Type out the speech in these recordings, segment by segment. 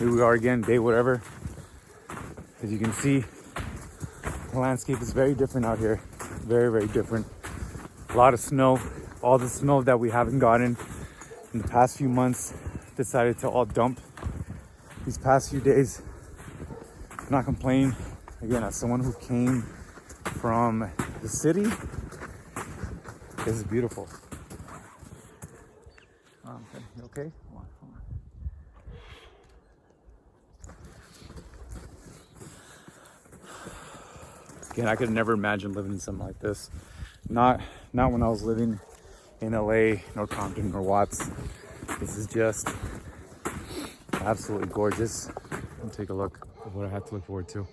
Here we are again, day whatever. As you can see, the landscape is very different out here. Very, very different. A lot of snow. All the snow that we haven't gotten in the past few months decided to all dump these past few days. I'm not complaining. Again, as someone who came from the city, this is beautiful. You okay? Come on. Again, I could never imagine living in something like this. Not when I was living in LA, nor Compton, nor Watts. This is just absolutely gorgeous. Let me take a look at what I have to look forward to.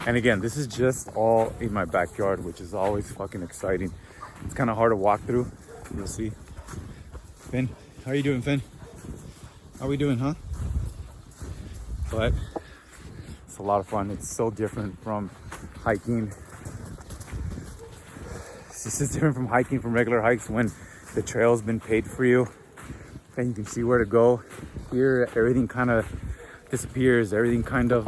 And again, this is just all in my backyard, which is always fucking exciting. It's kind of hard to walk through. You'll see. Finn, how are you doing, Finn? How are we doing, huh? But it's a lot of fun. It's so different from hiking. It's just different from hiking, from regular hikes, when the trail's been paid for you and you can see where to go. Here, everything kind of disappears. Everything kind of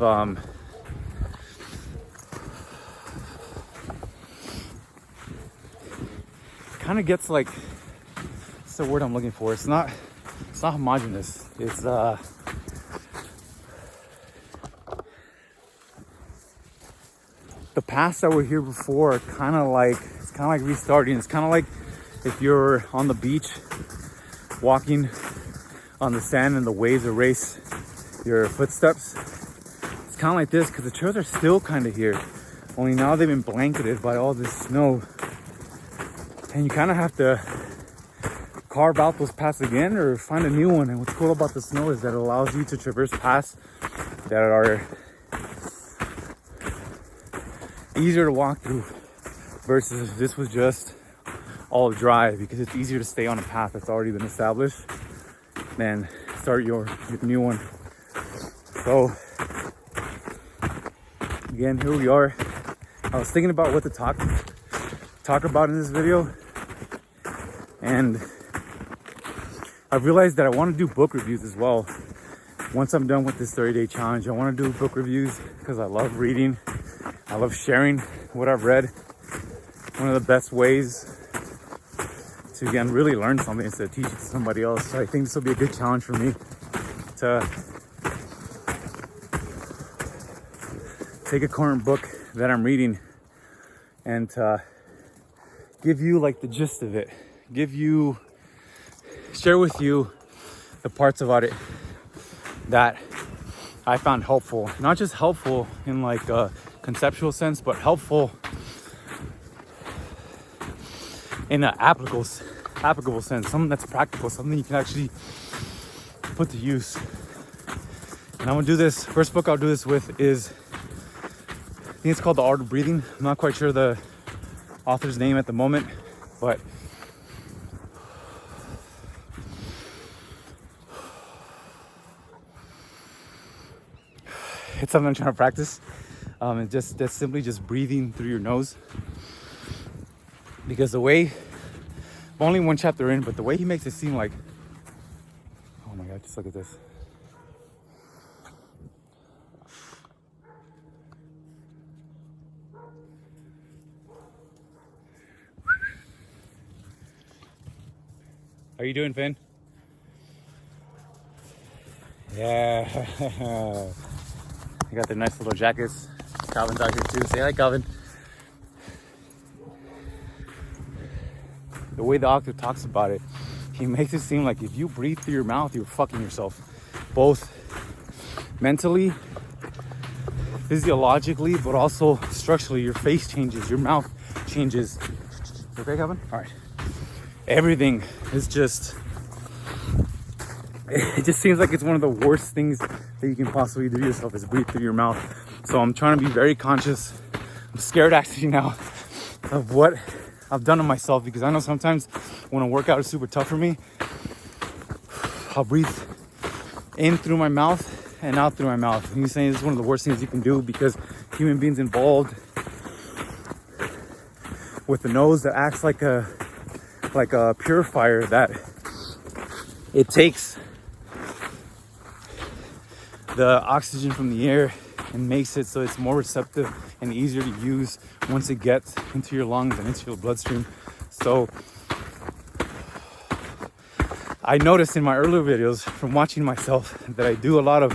gets like, what's the word I'm looking for? It's not homogeneous. It's the paths that were here before are kind of like restarting. It's kind of like if you're on the beach walking on the sand and the waves erase your footsteps. It's kind of like this, because the trails are still kind of here, only now they've been blanketed by all this snow, and you kind of have to carve out those paths again or find a new one. And what's cool about the snow is that it allows you to traverse paths that are easier to walk through, versus if this was just all dry, because it's easier to stay on a path that's already been established than start your new one. So again, here we are. I was thinking about what to talk about in this video, and I realized that I want to do book reviews as well. Once I'm done with this 30-day challenge, I want to do book reviews because I love reading. I love sharing what I've read. One of the best ways to, again, really learn something is to teach it to somebody else. So I think this will be a good challenge for me to take a current book that I'm reading and to give you like the gist of it. Share with you the parts about it that I found helpful. Not just helpful in like a conceptual sense, but helpful in an applicable sense, something that's practical, something you can actually put to use. And I'm gonna do this. First book I'll do this with is, I think it's called The Art of Breathing. I'm not quite sure the author's name at the moment, but it's something I'm trying to practice. That's simply just breathing through your nose. Because the way, I'm only one chapter in, but the way he makes it seem like, oh my God, just look at this. How you doing, Finn? Yeah. They got their nice little jackets. Calvin's out here too. Say hi, Calvin. The way the author talks about it, he makes it seem like if you breathe through your mouth, you're fucking yourself. Both mentally, physiologically, but also structurally. Your face changes, your mouth changes. You okay, Calvin? All right. Everything is just, it just seems like it's one of the worst things that you can possibly do to yourself is breathe through your mouth. So I'm trying to be very conscious. I'm scared actually now of what I've done to myself, because I know sometimes when a workout is super tough for me, I'll breathe in through my mouth and out through my mouth. And he's saying this is one of the worst things you can do, because human beings involved with the nose that acts like a like a purifier that it takes the oxygen from the air and makes it so it's more receptive and easier to use once it gets into your lungs and into your bloodstream. So I noticed in my earlier videos from watching myself that I do a lot of,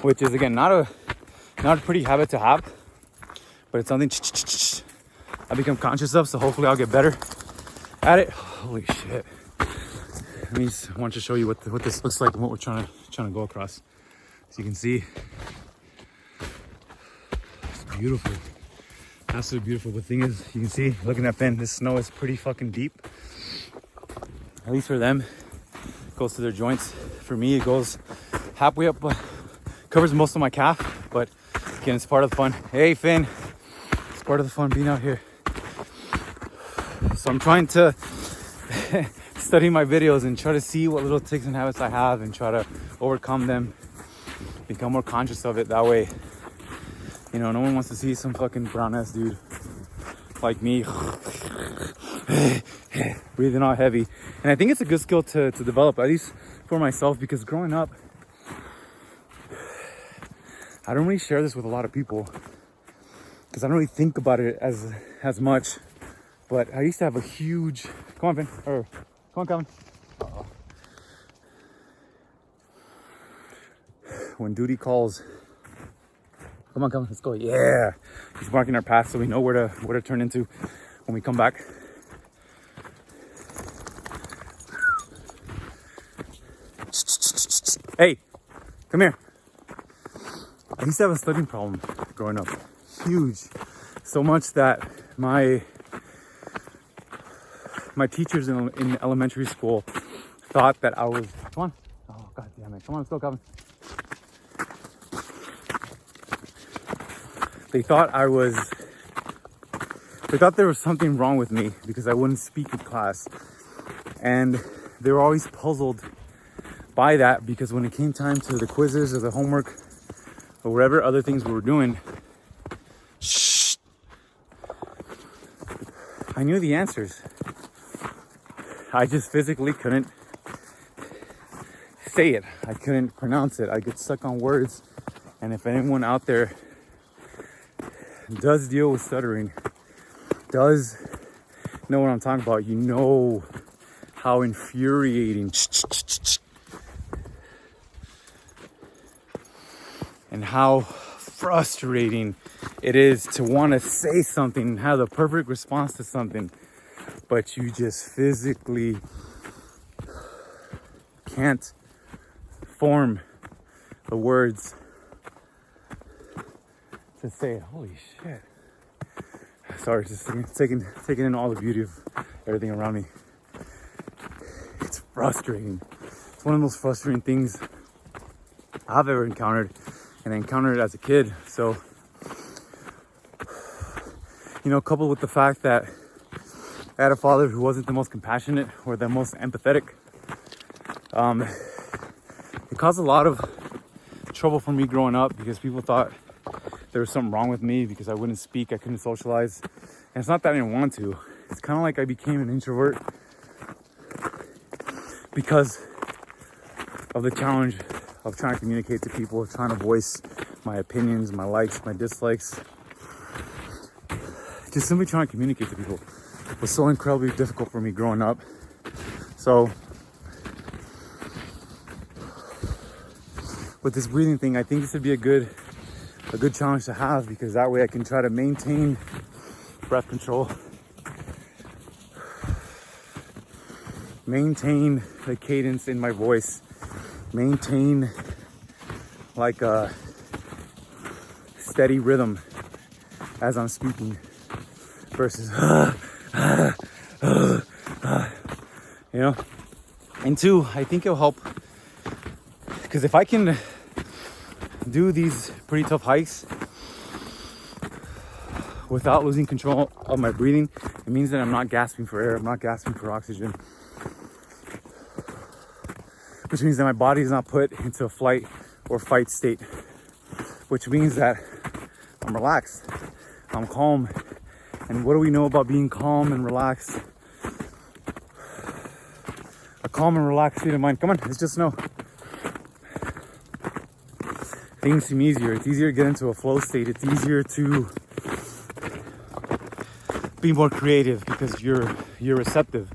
which is again not a pretty habit to have, but it's something I become conscious of. So hopefully I'll get better at it. Holy shit! Let me just want to show you what this looks like and what we're trying to go across. So you can see, it's beautiful. Absolutely beautiful. The thing is, you can see, looking at Finn, this snow is pretty fucking deep. At least for them, it goes to their joints. For me, it goes halfway up, covers most of my calf. But again, it's part of the fun. Hey, Finn, it's part of the fun being out here. So I'm trying to study my videos and try to see what little tics and habits I have and try to overcome them, become more conscious of it. That way, you know, no one wants to see some fucking brown ass dude like me breathing all heavy. And I think it's a good skill to develop, at least for myself, because growing up, I don't really share this with a lot of people because I don't really think about it as much. But I used to have a huge, come on, Finn, or come on, Calvin. When duty calls, come on, let's go. Yeah, he's marking our path so we know where to turn into when we come back. Hey, come here. I used to have a stuttering problem growing up, huge, so much that my teachers in elementary school thought that I was, come on, oh god damn it, come on, let's go, Calvin. They thought there was something wrong with me because I wouldn't speak in class. And they were always puzzled by that because when it came time to the quizzes or the homework or whatever other things we were doing, I knew the answers. I just physically couldn't say it. I couldn't pronounce it. I get stuck on words. And if anyone out there does deal with stuttering, does know what I'm talking about, you know how infuriating and how frustrating it is to want to say something and have the perfect response to something, but you just physically can't form the words to say it. Holy shit. Sorry, just taking in all the beauty of everything around me. It's frustrating. It's one of the most frustrating things I've ever encountered, and I encountered it as a kid. So, you know, coupled with the fact that I had a father who wasn't the most compassionate or the most empathetic, it caused a lot of trouble for me growing up because people thought there was something wrong with me because I wouldn't speak, I couldn't socialize. And it's not that I didn't want to. It's kind of like I became an introvert because of the challenge of trying to communicate to people, of trying to voice my opinions, my likes, my dislikes. Just simply trying to communicate to people was so incredibly difficult for me growing up. So with this breathing thing, I think this would be a good challenge to have, because that way I can try to maintain breath control, maintain the cadence in my voice, maintain like a steady rhythm as I'm speaking versus you know. And two, I think it'll help because if I can do these pretty tough hikes without losing control of my breathing, it means that I'm not gasping for air, I'm not gasping for oxygen, which means that my body is not put into a flight or fight state, which means that I'm relaxed, I'm calm, And what do we know about being calm and relaxed? A calm and relaxed state of mind. Come on, it's just snow. Things seem easier. It's easier to get into a flow state. It's easier to be more creative because you're receptive.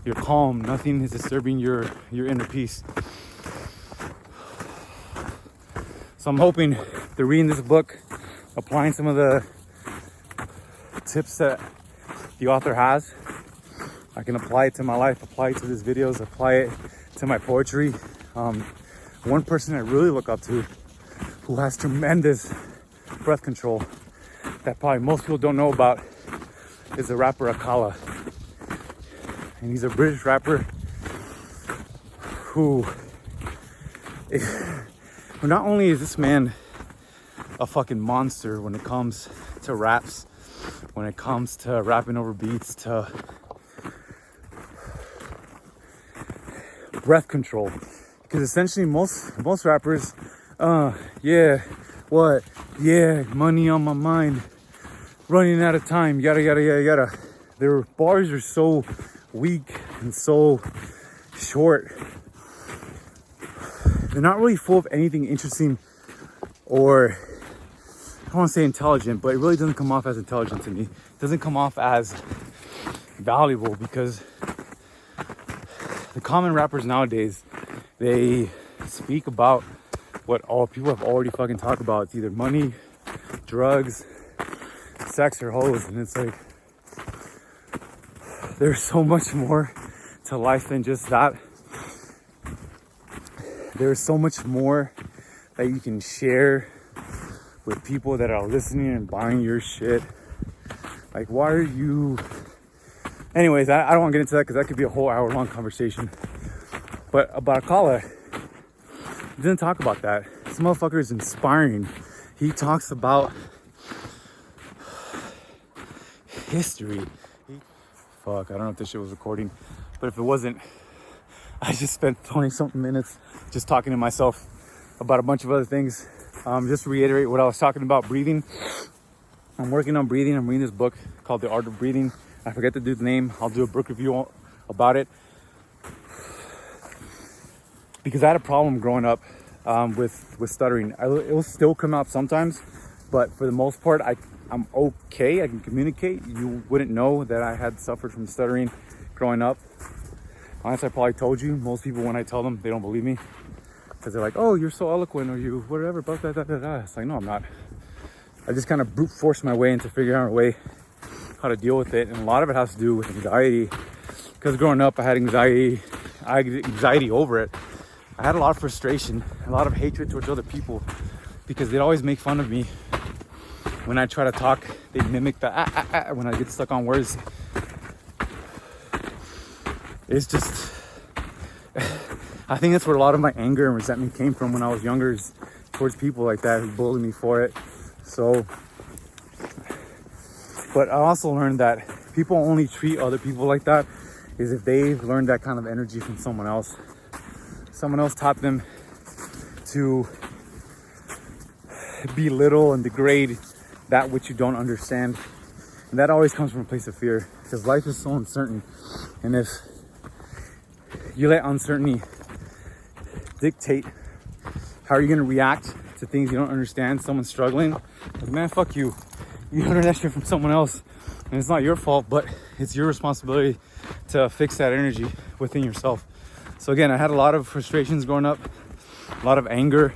You're calm. Nothing is disturbing your inner peace. So I'm hoping through reading this book, applying some of the tips that the author has, I can apply it to my life, apply it to these videos, apply it to my poetry. One person I really look up to who has tremendous breath control that probably most people don't know about is the rapper Akala. And he's a British rapper who not only is this man a fucking monster when it comes to raps, when it comes to rapping over beats, to breath control, because essentially most rappers, yeah, what, yeah, money on my mind, running out of time, yada yada yada yada. Their bars are so weak and so short. They're not really full of anything interesting, or I don't want to say intelligent, but it really doesn't come off as intelligent to me. It doesn't come off as valuable, because the common rappers nowadays, they speak about what all people have already fucking talked about. It's either money, drugs, sex, or hoes. And it's like, there's so much more to life than just that. There's so much more that you can share with people that are listening and buying your shit. Like, why are you... Anyways, I don't want to get into that because that could be a whole hour-long conversation. But about Akala, he doesn't talk about that. This motherfucker is inspiring. He talks about history. Fuck, I don't know if this shit was recording, but if it wasn't, I just spent 20-something minutes just talking to myself about a bunch of other things. Just to reiterate what I was talking about, breathing. I'm working on breathing. I'm reading this book called The Art of Breathing. I forget the dude's name. I'll do a book review about it. Because I had a problem growing up with stuttering. It will still come out sometimes, but for the most part, I'm okay. I can communicate. You wouldn't know that I had suffered from stuttering growing up. Honestly, I probably told you. Most people, when I tell them, they don't believe me. Because they're like, oh, you're so eloquent, or you whatever, blah, blah, blah, blah, blah. It's like, no, I'm not. I just kind of brute force my way into figuring out a way how to deal with it. And a lot of it has to do with anxiety. Because growing up, I had anxiety over it. I had a lot of frustration, a lot of hatred towards other people, because they'd always make fun of me. When I try to talk, they mimic the when I get stuck on words. It's just, I think that's where a lot of my anger and resentment came from when I was younger, is towards people like that who bullied me for it. So, but I also learned that people only treat other people like that is if they've learned that kind of energy from someone else. Someone else taught them to belittle and degrade that which you don't understand. And that always comes from a place of fear, because life is so uncertain. And if you let uncertainty dictate how you're going to react to things you don't understand, someone struggling, like, man, fuck you. You learned that shit from someone else, and it's not your fault, but it's your responsibility to fix that energy within yourself. So again, I had a lot of frustrations growing up, a lot of anger.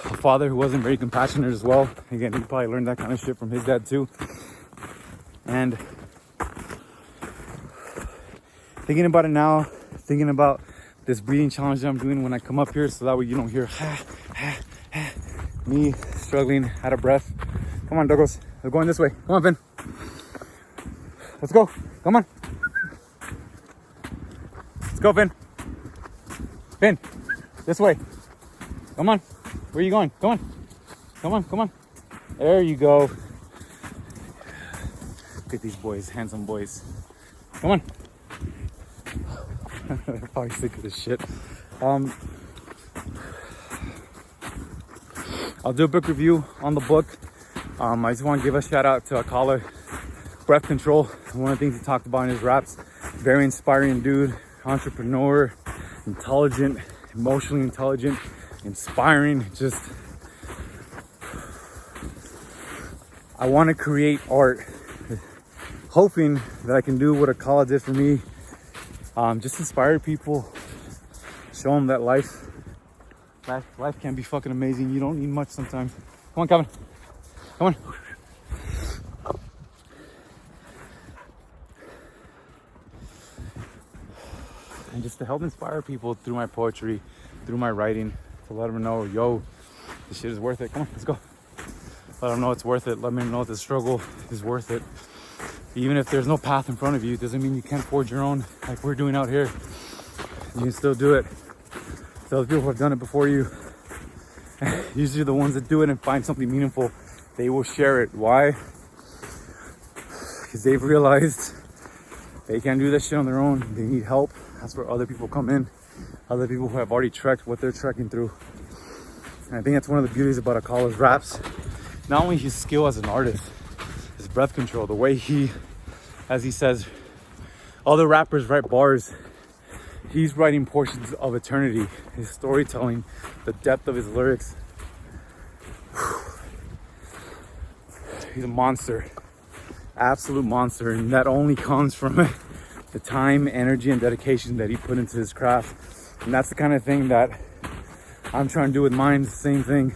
A father who wasn't very compassionate as well. Again, he probably learned that kind of shit from his dad too. And thinking about it now, thinking about this breathing challenge that I'm doing when I come up here, so that way you don't hear me struggling, out of breath. Come on, Douglas. We're going this way. Come on, Finn. Let's go. Come on. Let's go, Finn. Finn, this way. Come on. Where are you going? Come on. Come on, come on. There you go. Look at these boys, handsome boys. Come on. They're probably sick of this shit. I'll do a book review on the book. I just want to give a shout out to Akala, breath control. One of the things he talked about in his raps. Very inspiring dude, entrepreneur, intelligent, emotionally intelligent, inspiring. Just, I want to create art, hoping that I can do what Akala did for me. Just inspire people, show them that life can be fucking amazing. You don't need much sometimes. Come on, Kevin. Come on. And just to help inspire people through my poetry, through my writing, to let them know, yo, this shit is worth it. Come on, let's go. Let them know it's worth it. Let me know the struggle is worth it. Even if there's no path in front of you, it doesn't mean you can't forge your own like we're doing out here. You can still do it. So the people who have done it before you, usually the ones that do it and find something meaningful, they will share it. Why? Because they've realized they can't do this shit on their own. They need help. That's where other people come in. Other people who have already trekked what they're trekking through. And I think that's one of the beauties about Akala's raps. Not only his skill as an artist, his breath control, the way he, as he says, other rappers write bars. He's writing portions of eternity. His storytelling, the depth of his lyrics. He's a monster. Absolute monster. And that only comes from the time, energy, and dedication that he put into his craft. And that's the kind of thing that I'm trying to do with mine. The same thing.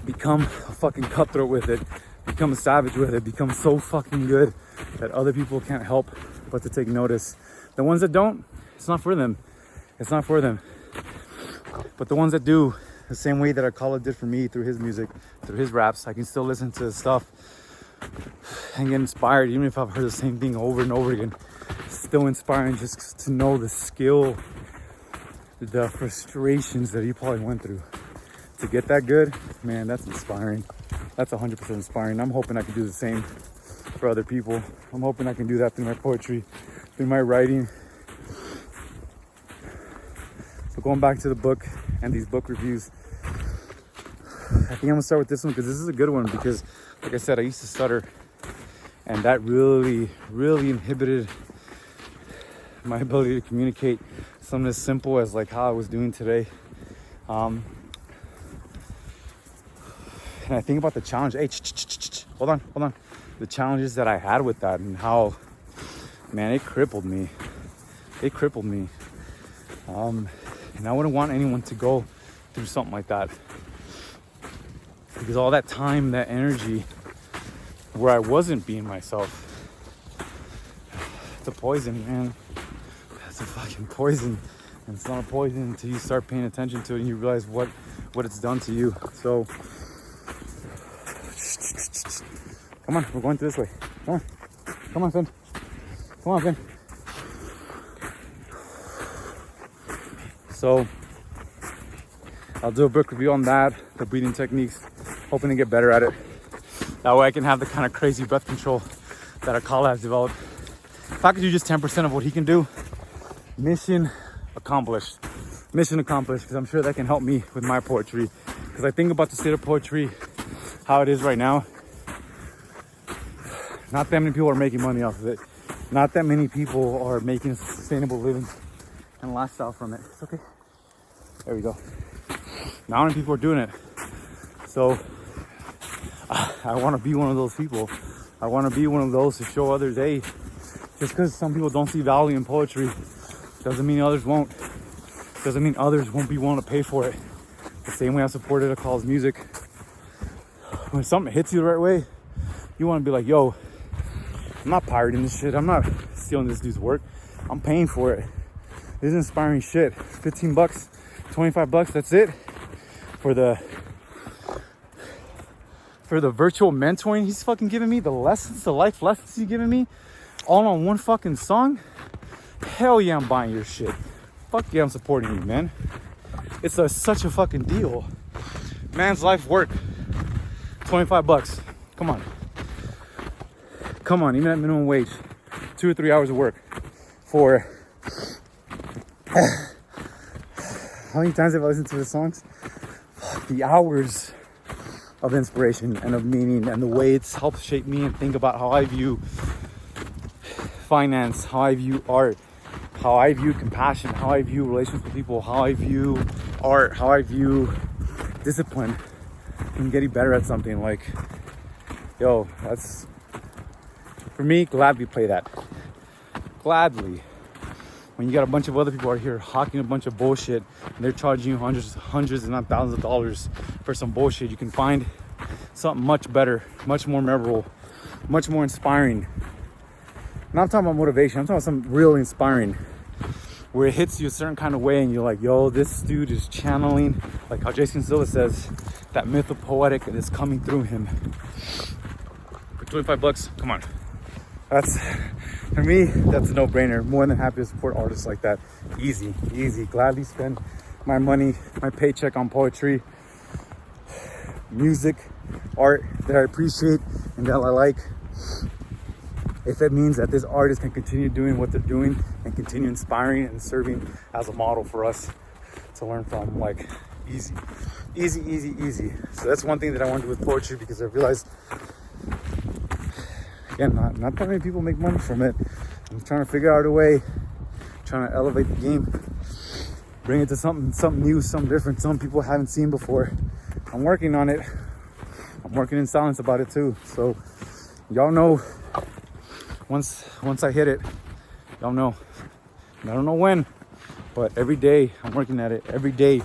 Become a fucking cutthroat with it. Become a savage with it. Become so fucking good that other people can't help but to take notice. The ones that don't, it's not for them. It's not for them. But the ones that do, the same way that Akala did for me through his music, through his raps, I can still listen to his stuff and get inspired, even if I've heard the same thing over and over again. Still inspiring just to know the skill, the frustrations that he probably went through. To get that good, man, that's inspiring. That's 100% inspiring. I'm hoping I can do the same for other people. I'm hoping I can do that through my poetry, through my writing. So going back to the book and these book reviews, I think I'm gonna start with this one because this is a good one, because like I said, I used to stutter, and that really inhibited my ability to communicate something as simple as like how I was doing today. And I think about the challenge. Hey, hold on. The challenges that I had with that, and how, man, it crippled me. And I wouldn't want anyone to go through something like that, because all that time, that energy where I wasn't being myself, it's a poison, man. It's a fucking poison. And it's not a poison until you start paying attention to it and you realize what it's done to you. So come on, we're going this way. Come on, Finn. So I'll do a book review on that, the breathing techniques, hoping to get better at it. That way I can have the kind of crazy breath control that Akala has developed. If I could do just 10% of what he can do, mission accomplished, because I'm sure that can help me with my poetry. Because I think about the state of poetry, how it is right now. Not that many people are making money off of it. Not that many people are making a sustainable living and lifestyle from it. It's okay. There we go. Not many people are doing it. So I want to be one of those people. I want to be one of those to show others, hey, just because some people don't see value in poetry doesn't mean others won't. Doesn't mean others won't be willing to pay for it. The same way I supported Akala's music. When something hits you the right way, you want to be like, yo, I'm not pirating this shit. I'm not stealing this dude's work. I'm paying for it. This is inspiring shit. $15, $25, that's it. For the virtual mentoring he's fucking giving me, the lessons, the life lessons he's giving me, all on one fucking song. Hell yeah, I'm buying your shit. Fuck yeah, I'm supporting you, man. It's such a fucking deal. Man's life work. $25. Come on, even at minimum wage. 2 or 3 hours of work for how many times have I listened to the songs? The hours of inspiration and of meaning, and the way it's helped shape me and think about how I view finance, how I view art, how I view compassion, how I view relations with people, how I view art, how I view discipline and getting better at something. Like, yo, that's, for me, gladly play that. Gladly. When you got a bunch of other people out here hawking a bunch of bullshit and they're charging you hundreds and not thousands of dollars for some bullshit, you can find something much better, much more memorable, much more inspiring. And I'm talking about motivation, I'm talking about something real inspiring, where it hits you a certain kind of way and you're like, yo, this dude is channeling, like how Jason Silva says, that myth of poetic that is coming through him. For $25, come on. That's, for me, that's a no-brainer. More than happy to support artists like that. Easy. Gladly spend my money, my paycheck on poetry, music, art that I appreciate and that I like. If it means that this artist can continue doing what they're doing and continue inspiring and serving as a model for us to learn from, like, easy. So that's one thing that I want to do with poetry, because I realized, again, not that many people make money from it. I'm trying to figure out a way, trying to elevate the game, bring it to something new, something different, something people haven't seen before. I'm working on it. I'm working in silence about it too. So y'all know, once I hit it, y'all know. I don't know when, but every day I'm working at it. Every day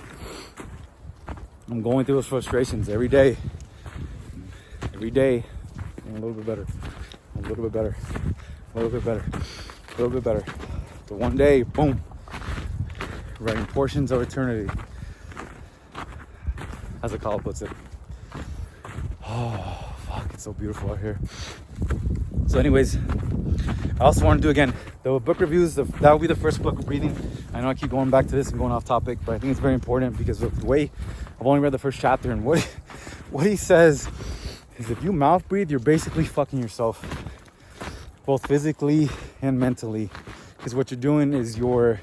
I'm going through those frustrations. Every day, I'm a little bit better. So one day, boom, writing portions of eternity, as Akala puts it. Oh, fuck, it's so beautiful out here. So anyways, I also want to do, again, the book reviews. That will be the first book reading. I know I keep going back to this and going off topic, but I think it's very important, because of the way I've only read the first chapter, and what he says is, if you mouth breathe, you're basically fucking yourself, both physically and mentally. Because what you're doing is you're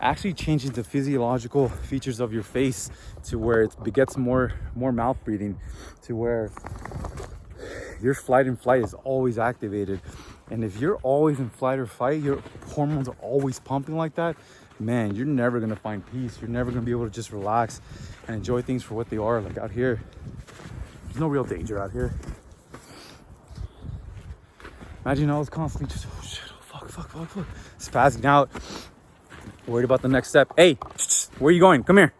actually changing the physiological features of your face to where it begets more mouth breathing, to where your flight is always activated. And if you're always in flight or fight, your hormones are always pumping like that, man, you're never gonna find peace. You're never gonna be able to just relax and enjoy things for what they are. Like out here, there's no real danger out here. Imagine I was constantly just, oh shit, oh fuck, spazzing out, worried about the next step. Hey, where are you going? Come here.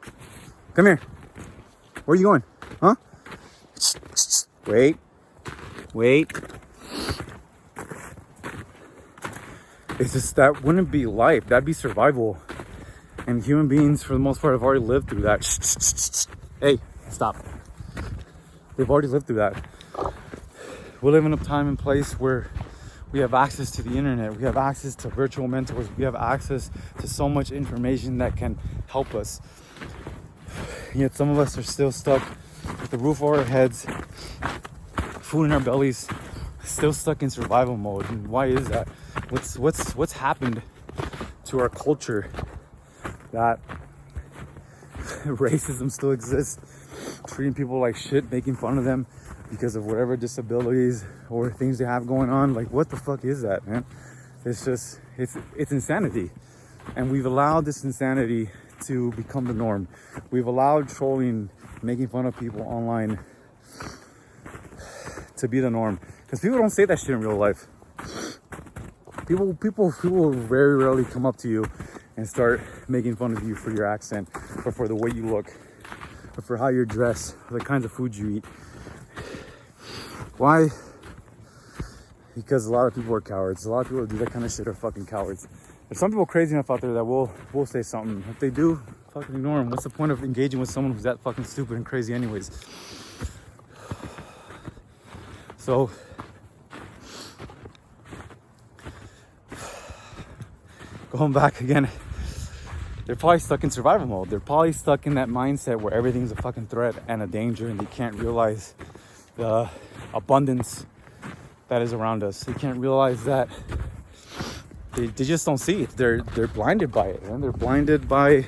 Where are you going? Huh? Wait. It's just, that wouldn't be life. That'd be survival. And human beings, for the most part, have already lived through that. Hey, stop. They've already lived through that. We live in a time and place where we have access to the internet. We have access to virtual mentors. We have access to so much information that can help us. Yet some of us are still stuck with the roof over our heads, food in our bellies, still stuck in survival mode. And why is that? What's happened to our culture that racism still exists, treating people like shit, making fun of them because of whatever disabilities or things they have going on? Like, what the fuck is that, man? It's just, it's insanity. And we've allowed this insanity to become the norm. We've allowed trolling, making fun of people online to be the norm. Because people don't say that shit in real life. People very rarely come up to you and start making fun of you for your accent, or for the way you look, or for how you're dressed, or the kinds of food you eat. Why? Because a lot of people are cowards. A lot of people that do that kind of shit are fucking cowards. There's some people crazy enough out there that will say something. If they do, fucking ignore them. What's the point of engaging with someone who's that fucking stupid and crazy anyways? So, going back again, they're probably stuck in survival mode. They're probably stuck in that mindset where everything's a fucking threat and a danger, and they can't realize the abundance that is around us. They can't realize that they just don't see it. They're blinded by it, and they're blinded by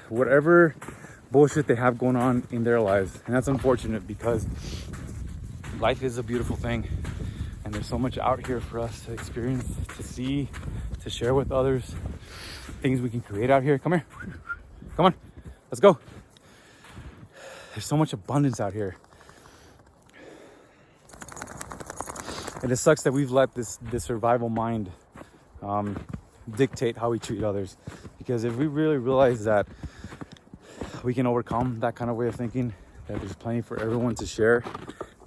whatever bullshit they have going on in their lives. And that's unfortunate, because life is a beautiful thing, and there's so much out here for us to experience, to see, to share with others, things we can create out here. Come here, come on, let's go. There's so much abundance out here. And it sucks that we've let this survival mind dictate how we treat others. Because if we really realize that we can overcome that kind of way of thinking, that there's plenty for everyone to share,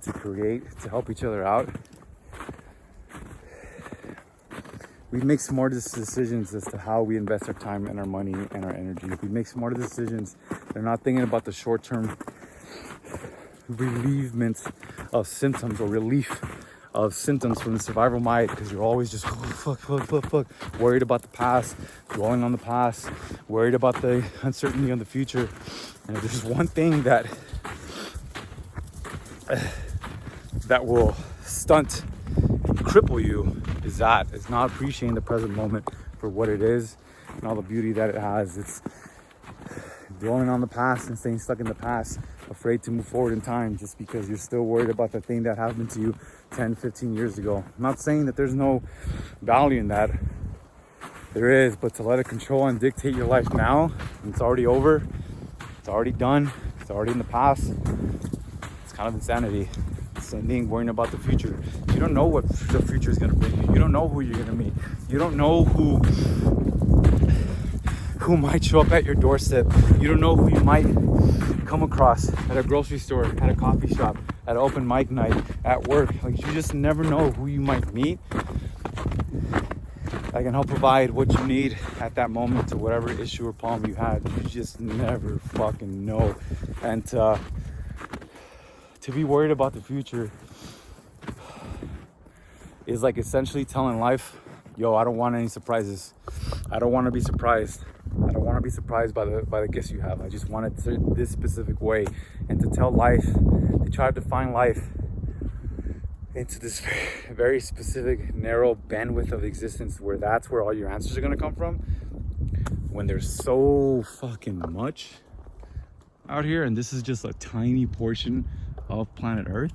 to create, to help each other out, we make smarter decisions as to how we invest our time and our money and our energy. We make smarter decisions. They're not thinking about the short-term relievement of symptoms, or relief of symptoms from the survival mind, because you're always just fuck, worried about the past, dwelling on the past, worried about the uncertainty of the future. And if there's one thing that will stunt and cripple you, is not appreciating the present moment for what it is and all the beauty that it has. It's dwelling on the past and staying stuck in the past, afraid to move forward in time just because you're still worried about the thing that happened to you 10, 15 years ago. I'm not saying that there's no value in that. There is, but to let it control and dictate your life now, it's already over, it's already done, it's already in the past, it's kind of insanity. Same thing, worrying about the future. You don't know what the future is going to bring you. You don't know who you're going to meet. You don't know who might show up at your doorstep. You don't know who you might come across at a grocery store, at a coffee shop, at an open mic night, at work. Like, you just never know who you might meet. I can help provide what you need at that moment to whatever issue or problem you had. You just never fucking know. And to be worried about the future is like essentially telling life, yo, I don't want any surprises. I don't want to be surprised. I don't want to be surprised by the gifts you have. I just want it this specific way. And to tell life, to try to define life into this very specific, narrow bandwidth of existence, where that's where all your answers are going to come from, when there's so fucking much out here, and this is just a tiny portion of planet Earth.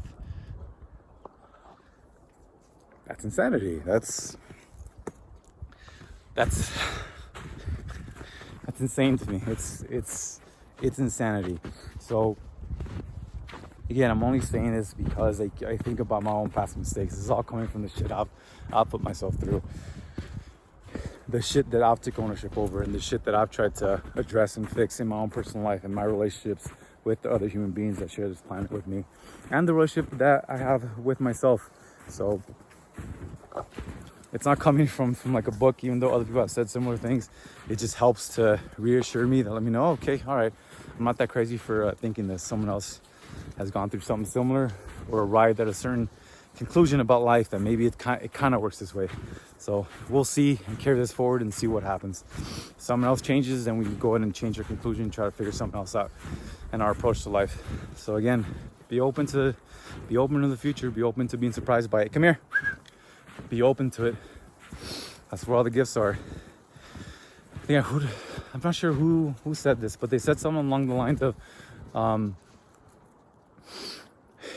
That's insanity. That's insane to me. It's insanity. So again, I'm only saying this because I think about my own past mistakes. This is all coming from the shit I've put myself through, the shit that I've took ownership over, and the shit that I've tried to address and fix in my own personal life and my relationships with the other human beings that share this planet with me, and the relationship that I have with myself. So it's not coming from like a book, even though other people have said similar things. It just helps to reassure me, that let me know, okay, all right, I'm not that crazy for thinking that someone else has gone through something similar, or arrived at a certain conclusion about life, that maybe it kind of works this way. So we'll see and carry this forward and see what happens. If someone else changes, then we can go ahead and change our conclusion and try to figure something else out in our approach to life. So again, be open to the future, be open to being surprised by it. Come here. Be open to it. That's where all the gifts are. Yeah, I'm not sure who said this, but they said something along the lines of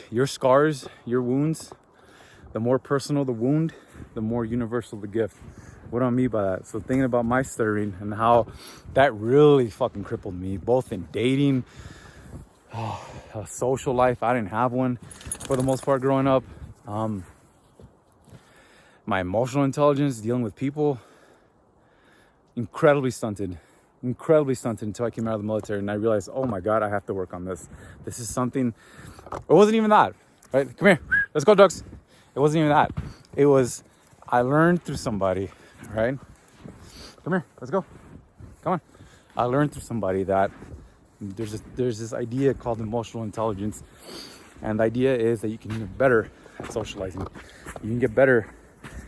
your scars, your wounds, the more personal the wound, the more universal the gift. What do I mean by that? So thinking about my stuttering and how that really fucking crippled me, both in dating, a social life. I didn't have one for the most part growing up. My emotional intelligence, dealing with people, incredibly stunted until I came out of the military, and I realized, oh my God, I have to work on this. This is something, it wasn't even that, right? Come here, let's go, ducks. It wasn't even that. It was, I learned through somebody, right? Come here, let's go. Come on. I learned through somebody that there's this idea called emotional intelligence. And the idea is that you can get better at socializing. You can get better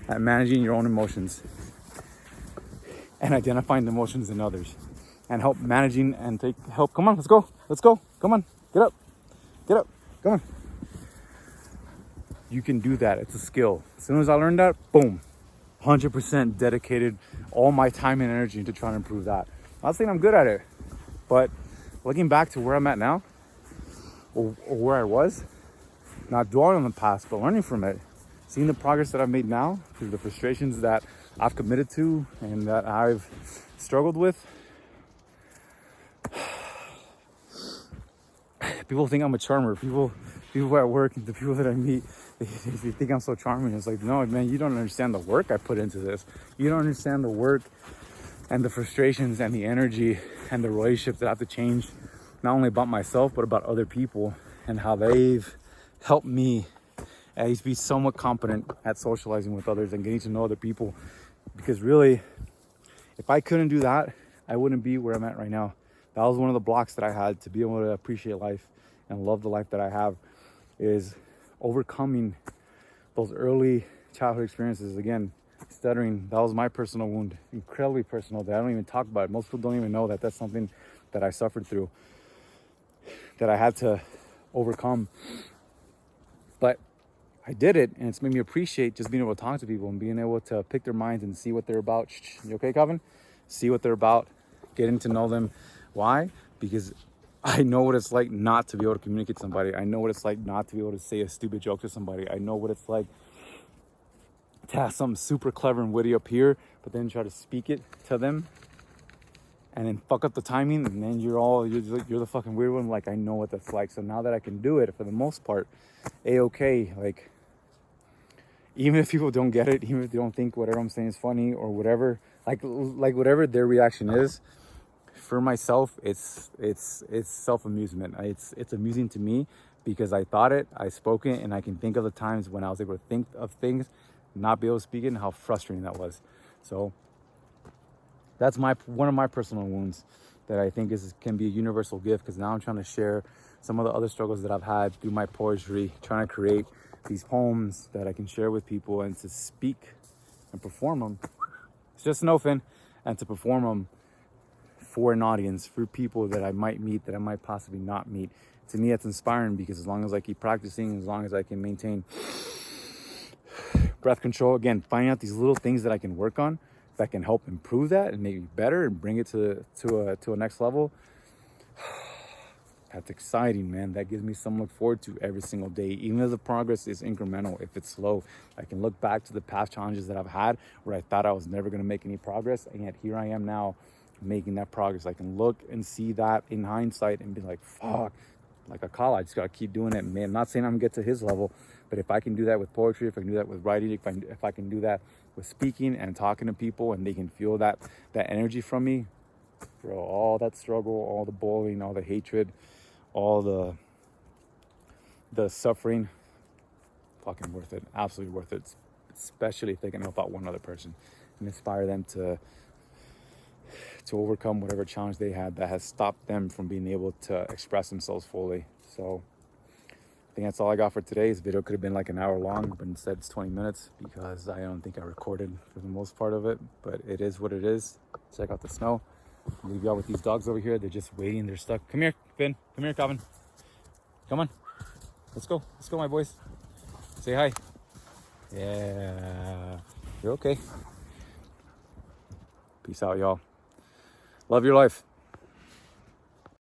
at managing your own emotions and identifying the emotions in others, and help managing and help. Come on, let's go. Come on, get up, come on. You can do that. It's a skill. As soon as I learned that, boom, 100% dedicated all my time and energy to trying to improve that. I'm not saying I'm good at it, but looking back to where I'm at now, or where I was, not dwelling on the past, but learning from it, seeing the progress that I've made now through the frustrations that I've committed to and that I've struggled with. People think I'm a charmer. People at work, the people that I meet, they think I'm so charming. It's like, no, man, you don't understand the work I put into this. You don't understand the work and the frustrations and the energy and the relationships that I have to change, not only about myself, but about other people, and how they've helped me at least be somewhat competent at socializing with others and getting to know other people. Because really, if I couldn't do that, I wouldn't be where I'm at right now. That was one of the blocks that I had to be able to appreciate life and love the life that I have, is overcoming those early childhood experiences. Again, stuttering, that was my personal wound, incredibly personal, that I don't even talk about it. Most people don't even know that that's something that I suffered through, that I had to overcome. But I did it, and it's made me appreciate just being able to talk to people and being able to pick their minds and see what they're about. You okay, Calvin? See what they're about, getting to know them. Why? Because I know what it's like not to be able to communicate to somebody. I know what it's like not to be able to say a stupid joke to somebody. I know what it's like to have something super clever and witty up here, but then try to speak it to them and then fuck up the timing, and then you're the fucking weird one. Like, I know what that's like. So now that I can do it, for the most part, A-okay. Like, even if people don't get it, even if they don't think whatever I'm saying is funny or whatever, like whatever their reaction is, for myself, it's self-amusement. It's amusing to me because I thought it, I spoke it, and I can think of the times when I was able to think of things, not be able to speak it, and how frustrating that was. So that's one of my personal wounds that I think can be a universal gift, because now I'm trying to share some of the other struggles that I've had through my poetry, trying to create these poems that I can share with people and to speak and perform them. It's just an open, and to perform them for an audience, for people that I might meet, that I might possibly not meet. To me, it's inspiring, because as long as I keep practicing, as long as I can maintain breath control, again, finding out these little things that I can work on that can help improve that and make me better and bring it to a next level. That's exciting, man. That gives me something to look forward to every single day. Even if the progress is incremental, if it's slow, I can look back to the past challenges that I've had where I thought I was never going to make any progress, and yet here I am now making that progress. I can look and see that in hindsight and be like, fuck, like Akala, I just got to keep doing it. Man, I'm not saying I'm going to get to his level, but if I can do that with poetry, if I can do that with writing, if I can do that with speaking and talking to people, and they can feel that energy from me, bro, all that struggle, all the bullying, all the hatred, all the suffering, fucking worth it. Absolutely worth it. Especially if they can help out one other person and inspire them to overcome whatever challenge they had that has stopped them from being able to express themselves fully. So I think that's all I got for today. This video could have been like an hour long, but instead it's 20 minutes because I don't think I recorded for the most part of it, but it is what it is. Check out the snow. I'll leave y'all with these dogs over here. They're just waiting. They're stuck. Come here, Finn. Come here, Calvin. Come on. Let's go. Let's go, my boys. Say hi. Yeah. You're okay. Peace out, y'all. Love your life.